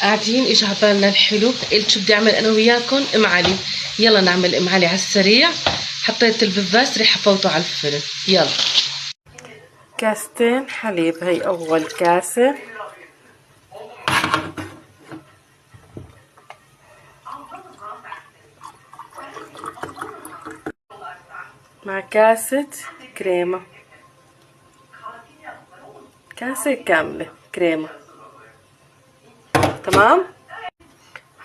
قاعدين اجى عبالنا الحلو، قلت شو بدي اعمل انا وياكم؟ ام علي. يلا نعمل ام علي على السريع. حطيت البفاس رح افوته على الفرن. يلا. كاستين حليب، هي اول كاسة. مع كاسة كريمة، كاسة كاملة كريمة، تمام.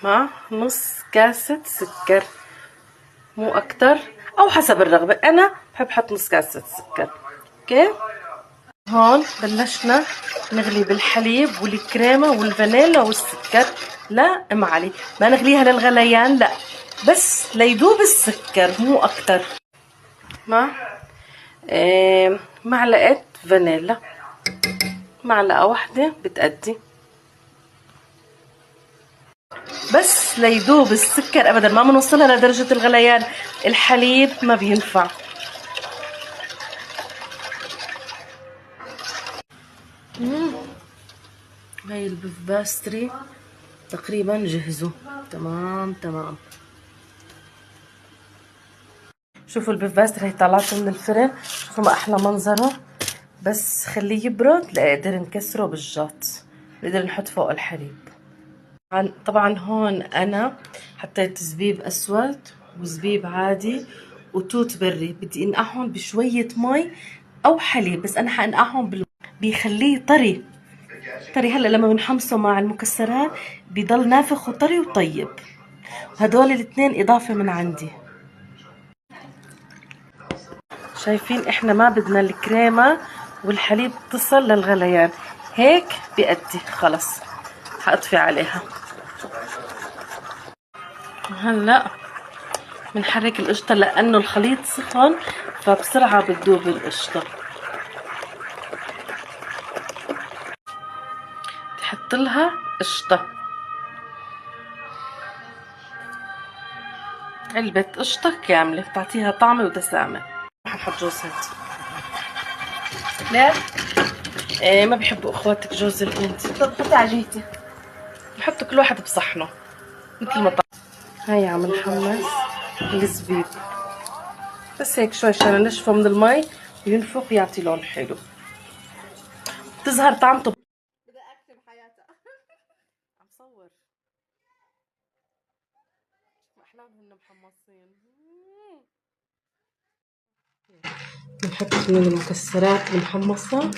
مع نص كاسة سكر، مو اكتر او حسب الرغبة، انا بحب احط نص كاسة سكر. اوكي. هون بلشنا نغلي بالحليب والكريمة والفانيلا والسكر. لا ام علي، ما نغليها للغليان، لا، بس ليدوب السكر مو اكتر. مع معلقة فانيلا، معلقة واحدة بتأدي، بس ليدوب السكر ابدا، ما بنوصلها لدرجة الغليان. الحليب ما بينفع. هاي البيف باستري تقريبا جهزوا. تمام تمام. شوفوا البيف باستري هي طلعته من الفرن، شوفوا ما احلى منظره. بس خليه يبرد لنقدر نكسره بالجاط، نقدر نحط فوق الحليب. طبعا هون انا حطيت زبيب اسود وزبيب عادي وتوت بري، بدي انقعهم بشوية مي او حليب، بس انا حنقعهم بيخليه طري طري. هلا لما بنحمصه مع المكسرات بيضل نافخ وطري وطيب. هدول الاثنين اضافة من عندي. شايفين احنا ما بدنا الكريمة والحليب تصل للغليان، هيك بيأدي. خلص حأطفي عليها. هلا بنحرك القشطة لأنه الخليط سخن، فبسرعة بتذوب القشطة. تحط لها قشطة، علبة قشطة كاملة، بتعطيها طعمة ودسامة. حنحط جوز هند. لا إيه، ما بيحبوا اخواتك جوز الهند. طب حطي عجينتي. بحطوا كل واحد بصحنه مثل ما طلع. هاي عم نحمص الزبيب، بس هيك شوي عشان ننشفه من المي وينفخ يعطي لون حلو، تظهر طعمته. بدي اكتب حياتها. عم صور ما احلاهم هن محمصين. نحط من المكسرات المحمصة